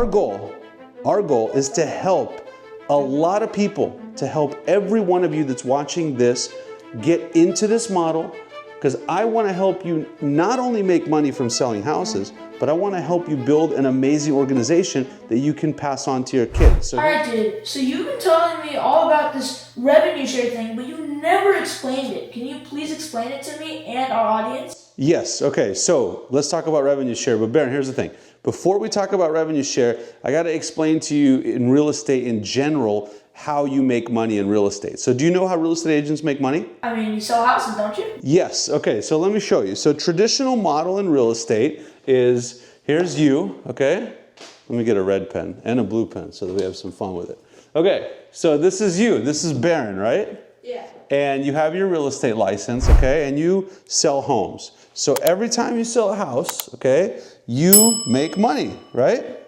our goal is to help a lot of people, to help every one of you that's watching this get into this model, because I want to help you not only make money from selling houses, but I want to help you build an amazing organization that you can pass on to your kids. So, all right, dude. So you've been telling me all about this revenue share thing, but you never explained it. Can you please explain it to me and our audience? Yes. Okay. So let's talk about revenue share. But Baron, here's the thing. Before we talk about revenue share, I got to explain to you in real estate in general how you make money in real estate. So do you know how real estate agents make money? I mean, you sell houses, don't you? Yes. Okay. So let me show you. So traditional model in real estate is, here's you. Okay. Let me get a red pen and a blue pen so that we have some fun with it. Okay. So this is you. This is Baron, right? Yeah. And you have your real estate license, okay? And you sell homes. So every time you sell a house, okay, you make money, right?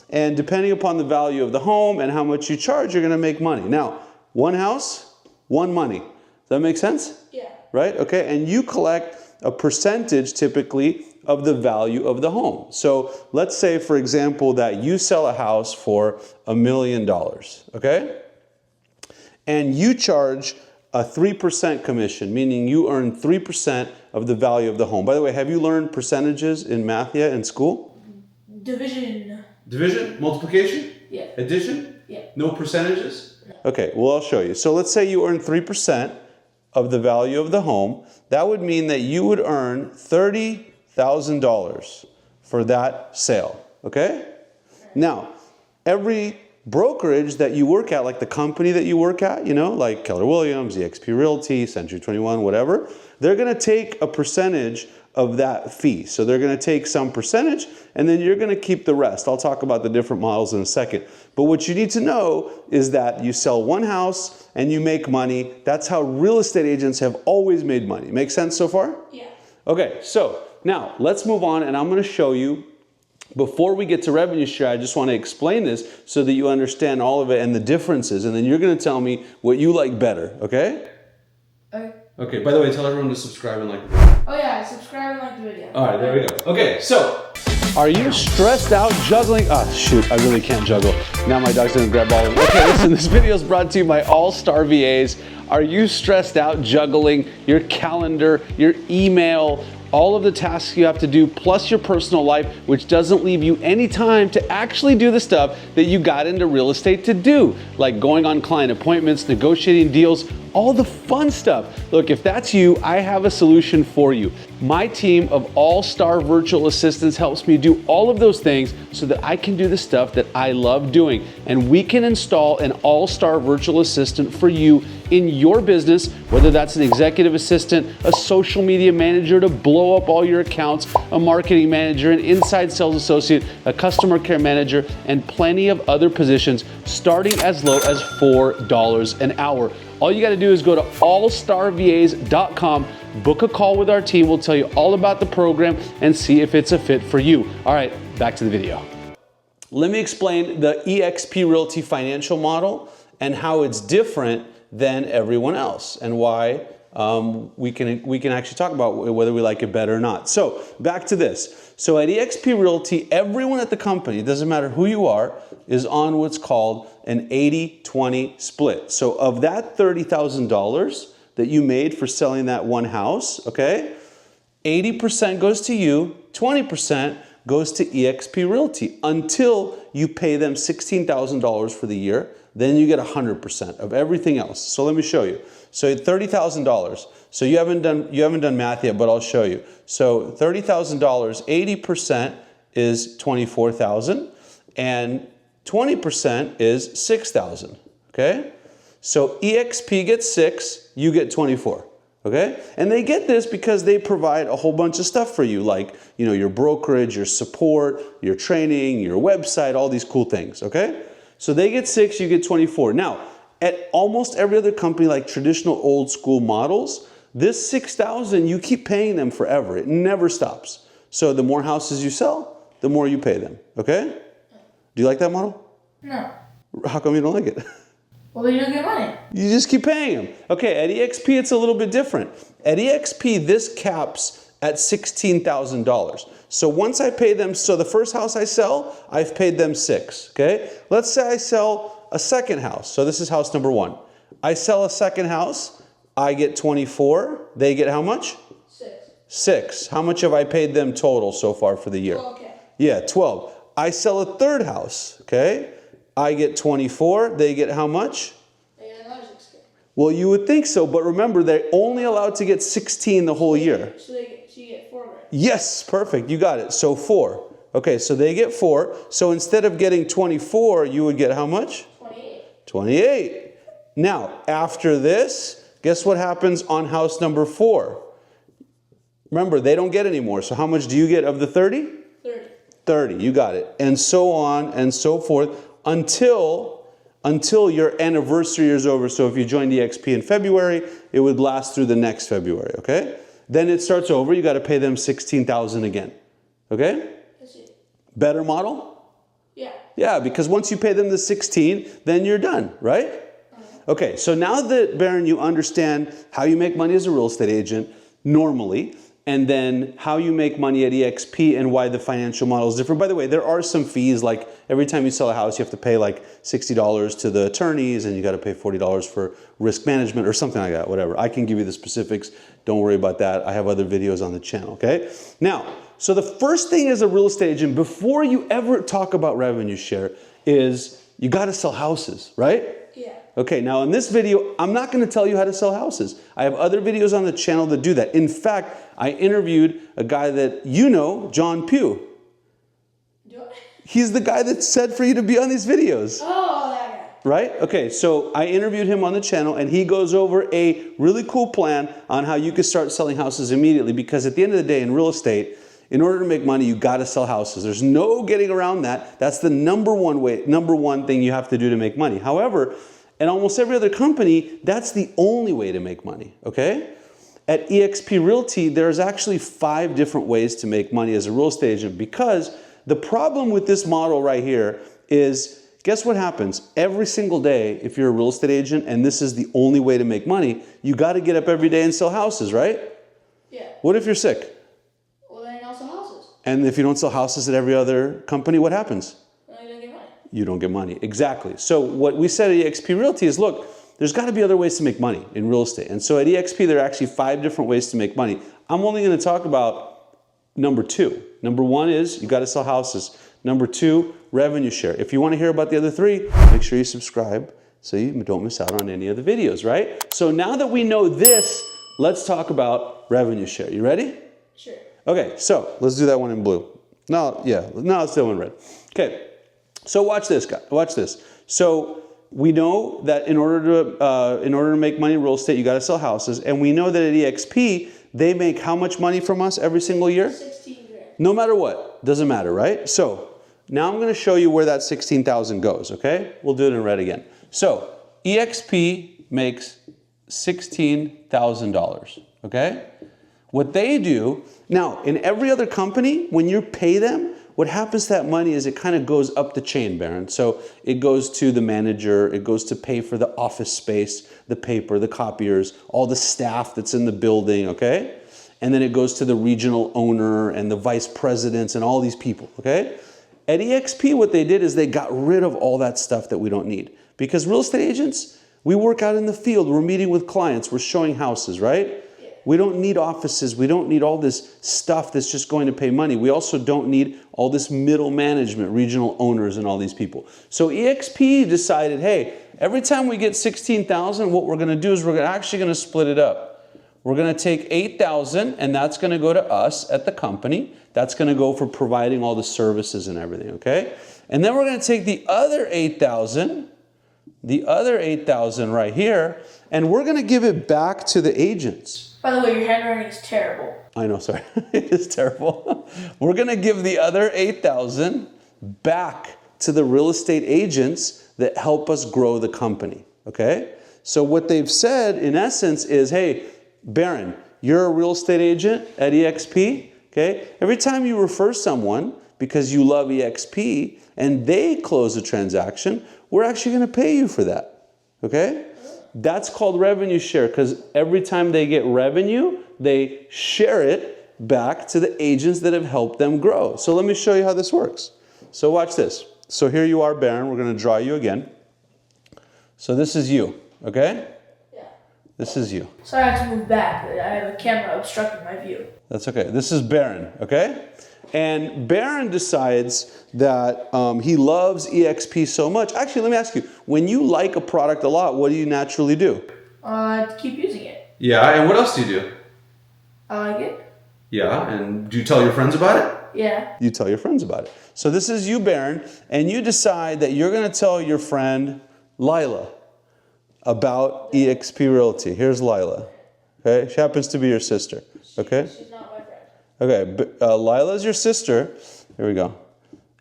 And depending upon the value of the home and how much you charge, you're gonna make money. Now, one house, one money. Does that make sense? Yeah. Right? Okay. And you collect a percentage typically of the value of the home. So let's say, for example, that you sell a house for $1 million, okay? And you charge a 3% commission, meaning you earn 3% of the value of the home. By the way, have you learned percentages in math yet in school? Division. Division? Multiplication? Yeah. Addition? Yeah. No percentages? No. Okay, well, I'll show you. So let's say you earn 3% of the value of the home. That would mean that you would earn $30,000 for that sale, okay? Now, every brokerage that you work at, like the company that you work at, you know, like Keller Williams, eXp Realty, Century 21, whatever, they're gonna take a percentage of that fee. So they're gonna take some percentage and then you're gonna keep the rest. I'll talk about the different models in a second. But what you need to know is that you sell one house and you make money. That's how real estate agents have always made money. Make sense so far? Yeah. Okay, so now let's move on and I'm gonna show you. Before we get to revenue share, I just want to explain this so that you understand all of it and the differences, and then you're going to tell me what you like better, okay? Okay. Okay, by the way, tell everyone to subscribe and like the video. Oh yeah, subscribe and like the video. All right, there we go. Okay, so, are you stressed out juggling? Oh, shoot, I really can't juggle. Now my dog's going to grab all of them. Okay, listen, this video is brought to you by All-Star VAs. Are you stressed out juggling your calendar, your email, all of the tasks you have to do, plus your personal life, which doesn't leave you any time to actually do the stuff that you got into real estate to do, like going on client appointments, negotiating deals, all the fun stuff. Look, if that's you, I have a solution for you. My team of all-star virtual assistants helps me do all of those things so that I can do the stuff that I love doing. And we can install an all-star virtual assistant for you in your business, whether that's an executive assistant, a social media manager to blow up all your accounts, a marketing manager, an inside sales associate, a customer care manager, and plenty of other positions starting as low as $4 an hour. All you got to do is go to allstarvas.com, book a call with our team. We'll tell you all about the program and see if it's a fit for you. All right, back to the video. Let me explain the eXp Realty financial model and how it's different than everyone else and why we can actually talk about whether we like it better or not. So back to this. So at eXp Realty, everyone at the company, it doesn't matter who you are, is on what's called an 80-20 split. So of that $30,000 that you made for selling that one house, okay, 80% goes to you, 20% goes to eXp Realty until you pay them $16,000 for the year. Then you get 100% of everything else. So let me show you. So $30,000. So you haven't done math yet, but I'll show you. So $30,000, 80% is $24,000, and 20% is $6,000. Okay. So eXp gets 6, you get 24. Okay? And they get this because they provide a whole bunch of stuff for you, like, you know, your brokerage, your support, your training, your website, all these cool things. Okay? So they get 6, you get 24. Now, at almost every other company, like traditional old school models, this 6,000, you keep paying them forever. It never stops. So the more houses you sell, the more you pay them. Okay? Do you like that model? No. How come you don't like it? Well, you don't get money. You just keep paying them. Okay, at eXp, it's a little bit different. At eXp, this caps at $16,000. So once I pay them, so the first house I sell, I've paid them 6, okay? Let's say I sell a second house. So this is house number 1. I sell a second house, I get 24. They get how much? 6. How much have I paid them total so far for the year? 12K. Yeah, 12. I sell a third house, okay? I get 24. They get how much? They get another 6K. Well, you would think so, but remember, they're only allowed to get 16 the whole year. So you get 4 grand. Yes, perfect. You got it. So 4. Okay, so they get 4. So instead of getting 24, you would get how much? 28. 28. Now, after this, guess what happens on house number 4? Remember, they don't get any more. So how much do you get of the 30? 30. 30. You got it. And so on and so forth until your anniversary is over. So if you joined EXP in February, it would last through the next February, okay? Then it starts over. You got to pay them $16,000 again. Okay? I see. Better model? Yeah. Yeah, because once you pay them the 16, then you're done, right? Okay, so now that, Baron, you understand how you make money as a real estate agent normally, and then how you make money at EXP and why the financial model is different. By the way, there are some fees, like every time you sell a house, you have to pay like $60 to the attorneys, and you got to pay $40 for risk management or something like that, whatever. I can give you the specifics. Don't worry about that. I have other videos on the channel, okay? Now, so the first thing as a real estate agent, before you ever talk about revenue share, is you got to sell houses, right? Yeah. Okay, now in this video, I'm not going to tell you how to sell houses. I have other videos on the channel that do that. In fact, I interviewed a guy that you know, John Pugh. He's the guy that said for you to be on these videos. Oh, that guy. Right? Okay, so I interviewed him on the channel, and he goes over a really cool plan on how you can start selling houses immediately, because at the end of the day in real estate, in order to make money, you got to sell houses. There's no getting around that. That's the number one thing you have to do to make money. However, in almost every other company, that's the only way to make money, okay? At eXp Realty, there's actually 5 different ways to make money as a real estate agent, because the problem with this model right here is, guess what happens? Every single day, if you're a real estate agent and this is the only way to make money, you got to get up every day and sell houses, right? Yeah. What if you're sick? Well, then you don't sell houses. And if you don't sell houses at every other company, what happens? Then you don't get money. You don't get money. Exactly. So what we said at eXp Realty is, look, there's got to be other ways to make money in real estate. And so at eXp, there are actually 5 different ways to make money. I'm only going to talk about number 2. Number 1 is you got to sell houses. Number 2, revenue share. If you want to hear about the other 3, make sure you subscribe so you don't miss out on any of the videos, right? So now that we know this, let's talk about revenue share. You ready? Sure. Okay, so let's do that one in blue. No, let's do that one in red. Okay, so watch this, guy. Watch this. So we know that in order to make money in real estate, you got to sell houses, and we know that at eXp they make how much money from us every single year? 16 grand. No matter what, doesn't matter, right? So now I'm going to show you where that 16,000 goes. Okay, we'll do it in red again. So eXp makes $16,000. Okay, what they do now in every other company, when you pay them, what happens to that money is it kind of goes up the chain, Baron. So it goes to the manager, it goes to pay for the office space, the paper, the copiers, all the staff that's in the building, okay? And then it goes to the regional owner and the vice presidents and all these people, okay? At eXp, what they did is they got rid of all that stuff that we don't need. Because real estate agents, we work out in the field, we're meeting with clients, we're showing houses, right? We don't need offices. We don't need all this stuff that's just going to pay money. We also don't need all this middle management, regional owners, and all these people. So eXp decided, hey, every time we get 16,000, what we're going to do is we're actually going to split it up. We're going to take 8,000, and that's going to go to us at the company. That's going to go for providing all the services and everything, okay? And then we're going to take the other 8,000 right here, and we're going to give it back to the agents. By the way, your handwriting is terrible. I know, sorry. It is terrible. We're going to give the other 8,000 back to the real estate agents that help us grow the company, okay? So what they've said, in essence, is, hey, Baron, you're a real estate agent at eXp, okay? Every time you refer someone because you love eXp and they close a transaction, we're actually going to pay you for that, okay? That's called revenue share, because every time they get revenue, they share it back to the agents that have helped them grow. So let me show you how this works. So watch this. So here you are, Baron. We're going to draw you again. So this is you, okay? Yeah. This is you. Sorry, I have to move back. I have a camera obstructing my view. That's okay. This is Baron, okay? And Baron decides that he loves EXP so much. Actually, let me ask you, when you like a product a lot, what do you naturally do? Keep using it. Yeah, and what else do you do? I like it. Yeah, and do you tell your friends about it? Yeah. You tell your friends about it. So this is you, Baron, and you decide that you're going to tell your friend Lila about EXP Realty. Here's Lila. Okay, she happens to be your sister. Okay. She's not my friend. Okay, Lila's your sister. Here we go.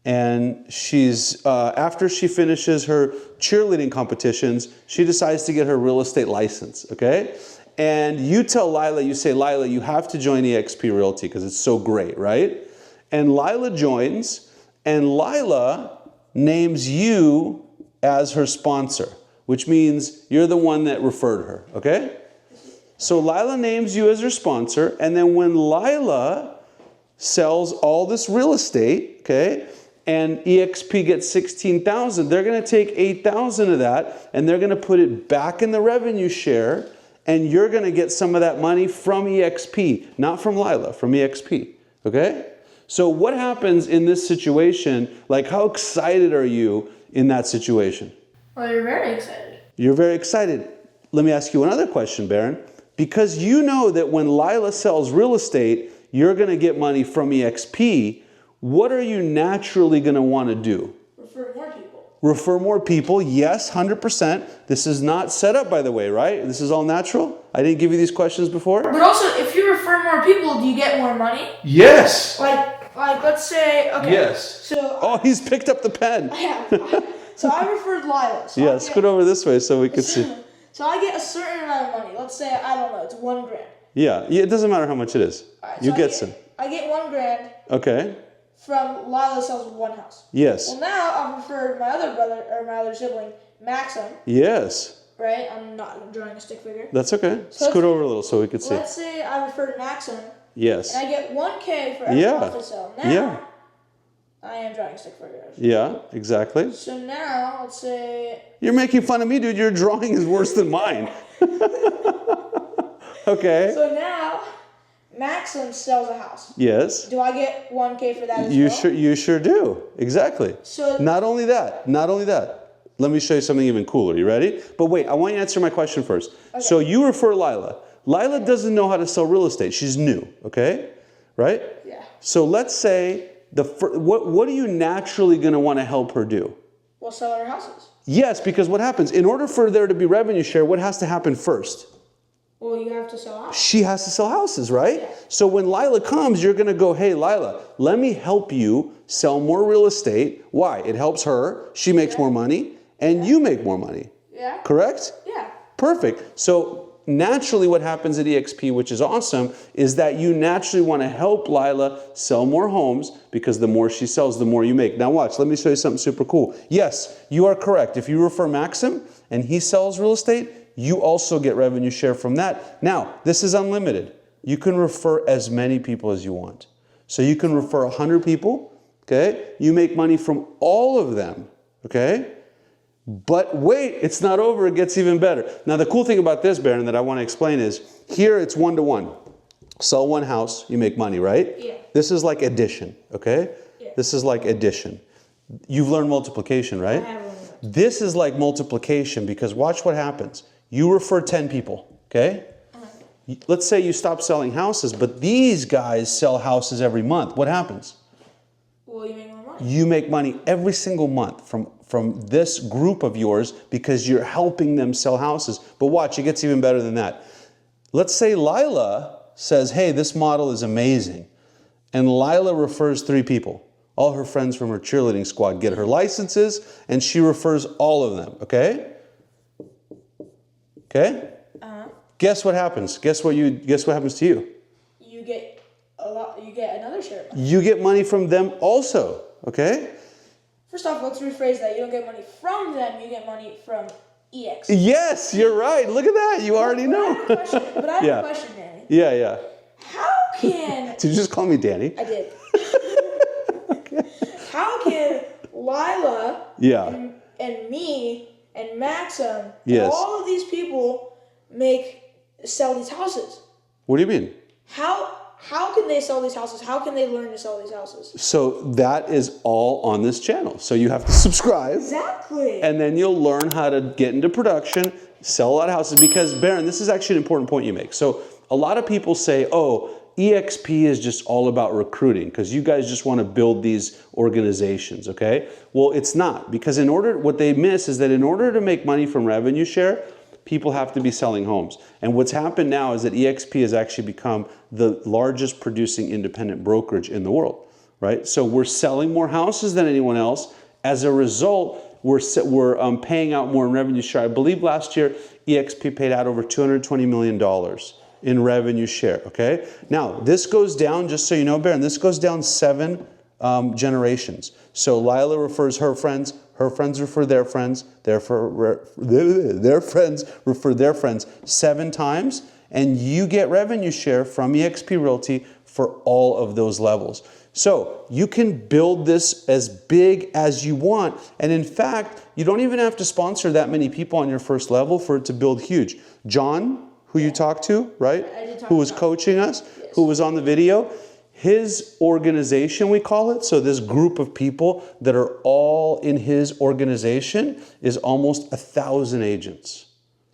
And she's after she finishes her cheerleading competitions, she decides to get her real estate license. Okay. And you tell Lila, you say, Lila, you have to join EXP Realty because it's so great, right? And Lila joins, and Lila names you as her sponsor, which means you're the one that referred her, okay? So Lila names you as her sponsor, and then when Lila sells all this real estate, okay, and EXP gets 16,000, they're going to take 8,000 of that, and they're going to put it back in the revenue share, and you're going to get some of that money from EXP, not from Lila, from EXP, okay? So what happens in this situation? Like, how excited are you in that situation? Well, you're very excited. You're very excited. Let me ask you another question, Baron. Because you know that when Lila sells real estate, you're going to get money from EXP, what are you naturally going to want to do? Refer more people. Refer more people, yes, 100%. This is not set up, by the way, right? This is all natural? I didn't give you these questions before? But also, if you refer more people, do you get more money? Yes. Like let's say, okay. Yes. So. Oh, he's picked up the pen. Yeah. So I referred Lila. So Yeah, scoot over this way so we can see. So I get a certain amount of money. Let's say, I don't know, it's $1,000. Yeah, it doesn't matter how much it is. Right, you so get some. I get $1,000 Okay. from Lila sells one house. Yes. Well, now I've referred my other brother, or my other sibling, Maxim. Yes. Right? I'm not drawing a stick figure. That's okay. So Scoot over a little so we can see. Let's say I referred Maxim. Yes. And I get $1,000 for every house they sell. Now, I am drawing stick figures. Yeah, exactly. So now, let's say... You're making fun of me, dude. Your drawing is worse than mine. Okay. So now, Maxim sells a house. Yes. Do I get $1,000 for that as well? You sure do. Exactly. So not only that. Let me show you something even cooler. You ready? But wait, I want you to answer my question first. Okay. So you refer Lila. Lila doesn't know how to sell real estate. She's new, okay? Right? Yeah. So let's say, what are you naturally going to want to help her do? Well, sell her houses. Yes, because what happens? In order for there to be revenue share, what has to happen first? Well, you have to sell houses. She has to sell houses, right? Yeah. So when Lila comes, you're going to go, hey, Lila, let me help you sell more real estate. Why? It helps her. She makes more money, and you make more money. Yeah. Correct? Yeah. Perfect. So naturally what happens at EXP, which is awesome, is that you naturally want to help Lila sell more homes because the more she sells, the more you make. Now watch, let me show you something super cool. Yes, you are correct. If you refer Maxim and he sells real estate, you also get revenue share from that. Now, this is unlimited. You can refer as many people as you want. So you can refer 100 people, okay? You make money from all of them, okay? But wait, it's not over, it gets even better. Now the cool thing about this, Baron, that I want to explain is, here it's 1-to-1. Sell one house, you make money, right? Yeah. This is like addition, okay? Yeah. This is like addition. You've learned multiplication, right? I have learned multiplication. This is like multiplication because watch what happens. You refer 10 people, okay? Let's say you stop selling houses, but these guys sell houses every month. What happens? Well, you make more money. You make money every single month from this group of yours because you're helping them sell houses. But watch, it gets even better than that. Let's say Lila says, hey, this model is amazing. And Lila refers 3 people. All her friends from her cheerleading squad get her licenses, and she refers all of them, okay? Okay? Guess what happens? Guess what happens to you? You get you get another share of money. You get money from them also, okay? First off, let's rephrase that. You don't get money from them, you get money from EX. Yes, you're right. Look at that. You already know. But I have a question, Danny. Yeah. How can Did you just call me Danny? I did. How can Lila Yeah. and me and Maxim and Yes. all of these people sell these houses? What do you mean? How can they sell these houses? How can they learn to sell these houses? So that is all on this channel. So you have to subscribe. Exactly. And then you'll learn how to get into production, sell a lot of houses. Because, Baron, this is actually an important point you make. So a lot of people say, oh, EXP is just all about recruiting because you guys just want to build these organizations, okay? Well, it's not, because what they miss is that in order to make money from revenue share, people have to be selling homes. And what's happened now is that EXP has actually become the largest producing independent brokerage in the world, right? So we're selling more houses than anyone else. As a result, we're paying out more in revenue share. I believe last year, EXP paid out over $220 million in revenue share, okay? Now, this goes down, just so you know, Baron, this goes down 7 generations. So Lila refers her friends refer their friends, their friends refer their friends 7 times, and you get revenue share from eXp Realty for all of those levels. So you can build this as big as you want, and in fact, you don't even have to sponsor that many people on your first level for it to build huge. John, who you talked to, right? I did talk who was to John. coaching us, Yes. who was on the video, his organization, we call it, so this group of people that are all in his organization is almost 1,000 agents.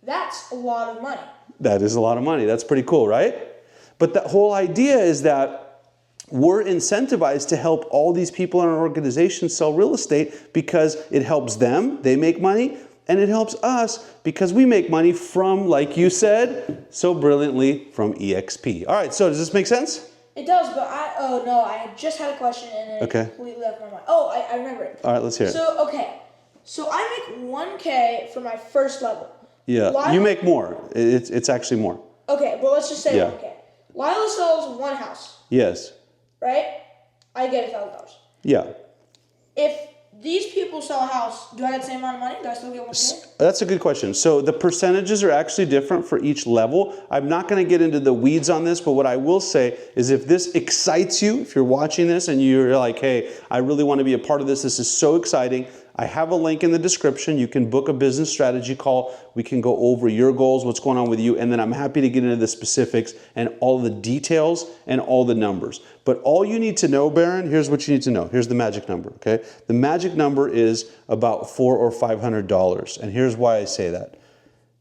That's a lot of money. That is a lot of money. That's pretty cool, right? But the whole idea is that we're incentivized to help all these people in our organization sell real estate because it helps them, they make money, and it helps us because we make money from, like you said so brilliantly, from EXP. All right, so does this make sense? It does, but I had just had a question and it completely left my mind. Oh, I remember it. All right, let's hear it. So I make 1K for my first level. Yeah, Lila, you make more. It's actually more. Okay, well, let's just say Yeah. 1K. Lila sells one house, Yes. right? I get $1,000. Yeah. If these people sell a house, do I get the same amount of money? Do I still get 1K? That's a good question. So the percentages are actually different for each level. I'm not going to get into the weeds on this, but what I will say is if this excites you, if you're watching this and you're like, hey, I really want to be a part of this, this is so exciting, I have a link in the description. You can book a business strategy call. We can go over your goals, what's going on with you, and then I'm happy to get into the specifics and all the details and all the numbers. But all you need to know, Baron, here's what you need to know. Here's the magic number, okay? The magic number is about $400 or $500, and here's why I say that.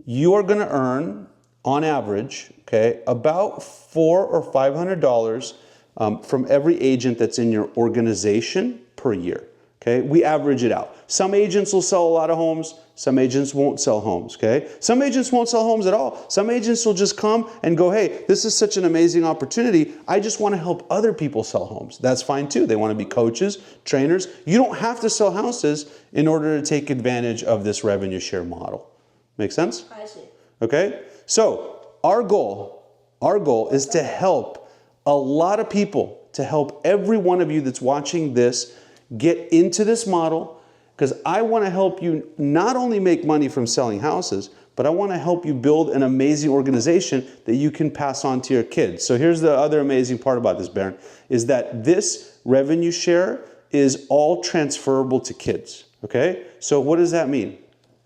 You are going to earn, on average, okay, about $400 or $500 from every agent that's in your organization per year. Okay, we average it out. Some agents will sell a lot of homes. Some agents won't sell homes, okay? Some agents won't sell homes at all. Some agents will just come and go, hey, this is such an amazing opportunity. I just want to help other people sell homes. That's fine too. They want to be coaches, trainers. You don't have to sell houses in order to take advantage of this revenue share model. Make sense? I see. Okay, so our goal is to help a lot of people, to help every one of you that's watching this get into this model, because I want to help you not only make money from selling houses, but I want to help you build an amazing organization that you can pass on to your kids. So here's the other amazing part about this, Baron, is that this revenue share is all transferable to kids, okay? So what does that mean?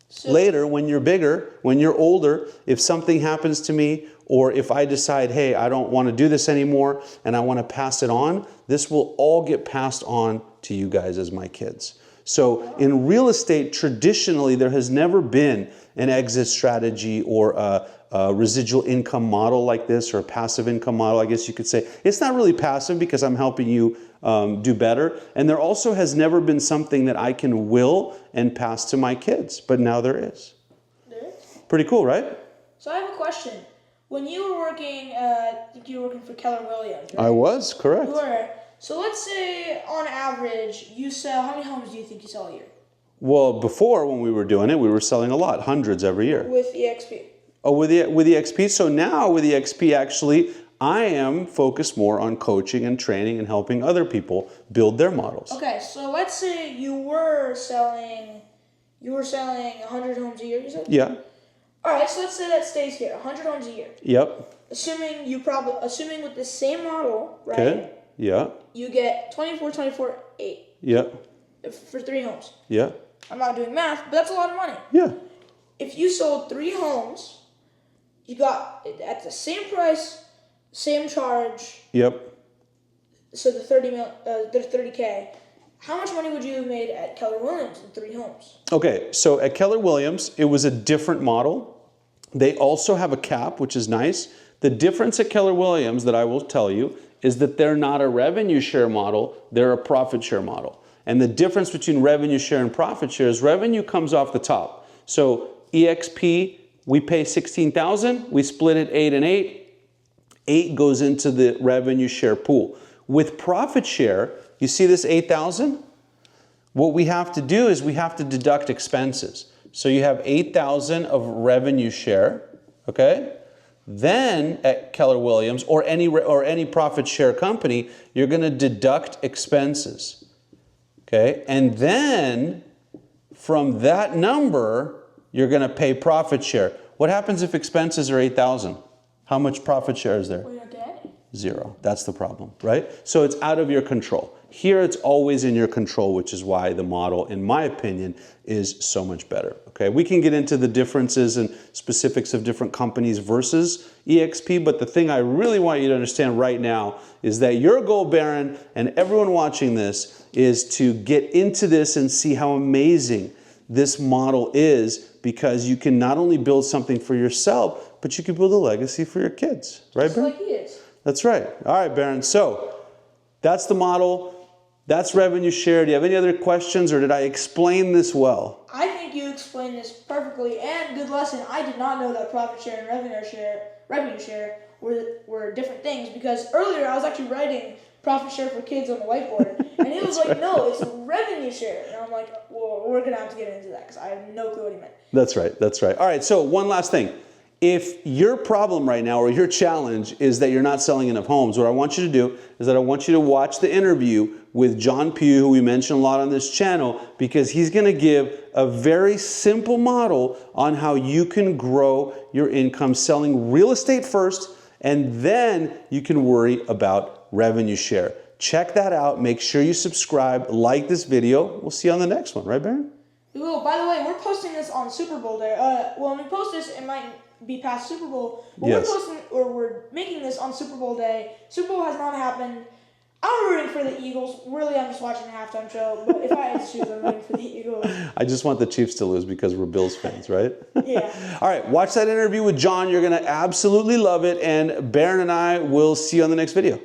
So later, when you're bigger, when you're older, if something happens to me, or if I decide, hey, I don't want to do this anymore and I want to pass it on, this will all get passed on to you guys as my kids. So in real estate, traditionally, there has never been an exit strategy or a residual income model like this, or a passive income model, I guess you could say. It's not really passive because I'm helping you do better. And there also has never been something that I can will and pass to my kids, but now there is. There is? Pretty cool, right? So I have a question. When you were working, I think you were working for Keller Williams, right? I was, correct. You were. So let's say, on average, you sell, how many homes do you think you sell a year? Well, before, when we were doing it, we were selling a lot, hundreds every year. With EXP? Oh, with EXP. So now with EXP, actually, I am focused more on coaching and training and helping other people build their models. Okay, so let's say you were selling 100 homes a year, you said? Yeah. All right, so let's say that stays here, 100 homes a year. Yep. Assuming with the same model, right? Okay. Yeah. You get 24, 24, 8. Yeah. For 3 homes. Yeah. I'm not doing math, but that's a lot of money. Yeah. If you sold 3 homes, you got at the same price, same charge. Yep. So the 30K. How much money would you have made at Keller Williams in 3 homes? Okay, so at Keller Williams, it was a different model. They also have a cap, which is nice. The difference at Keller Williams that I will tell you is that they're not a revenue share model, they're a profit share model. And the difference between revenue share and profit share is revenue comes off the top. So EXP, we pay $16,000, we split it 8 and 8. 8 goes into the revenue share pool. With profit share, you see this 8,000? What we have to do is we have to deduct expenses. So you have 8,000 of revenue share, okay? Then at Keller Williams or any profit share company, you're going to deduct expenses, okay? And then from that number, you're going to pay profit share. What happens if expenses are 8,000? How much profit share is there? 0. That's the problem, right? So it's out of your control. Here it's always in your control, which is why the model, in my opinion, is so much better, okay? We can get into the differences and specifics of different companies versus EXP, but the thing I really want you to understand right now is that your goal, Baron, and everyone watching this, is to get into this and see how amazing this model is, because you can not only build something for yourself, but you can build a legacy for your kids, right, Just Baron? like he is. That's right. All right, Baron. So that's the model. That's revenue share. Do you have any other questions, or did I explain this well? I think you explained this perfectly, and good lesson. I did not know that profit share and revenue share were different things, because earlier I was actually writing profit share for kids on the whiteboard, and it was like, no, it's revenue share. And I'm like, well, we're going to have to get into that, because I have no clue what he meant. That's right. That's right. All right. So one last thing. If your problem right now, or your challenge, is that you're not selling enough homes, what I want you to do is that I want you to watch the interview with John Pugh, who we mention a lot on this channel, because he's going to give a very simple model on how you can grow your income selling real estate first, and then you can worry about revenue share. Check that out. Make sure you subscribe, like this video. We'll see you on the next one. Right, Baron? We will. By the way, we're posting this on Super Bowl Day. When we post this, it might be past Super Bowl. But yes. We're making this on Super Bowl Day. Super Bowl has not happened. I'm rooting for the Eagles. Really, I'm just watching the halftime show. But if I had to choose, I'm rooting for the Eagles. I just want the Chiefs to lose because we're Bills fans, right? Yeah. All right, watch that interview with John. You're going to absolutely love it. And Baron and I will see you on the next video.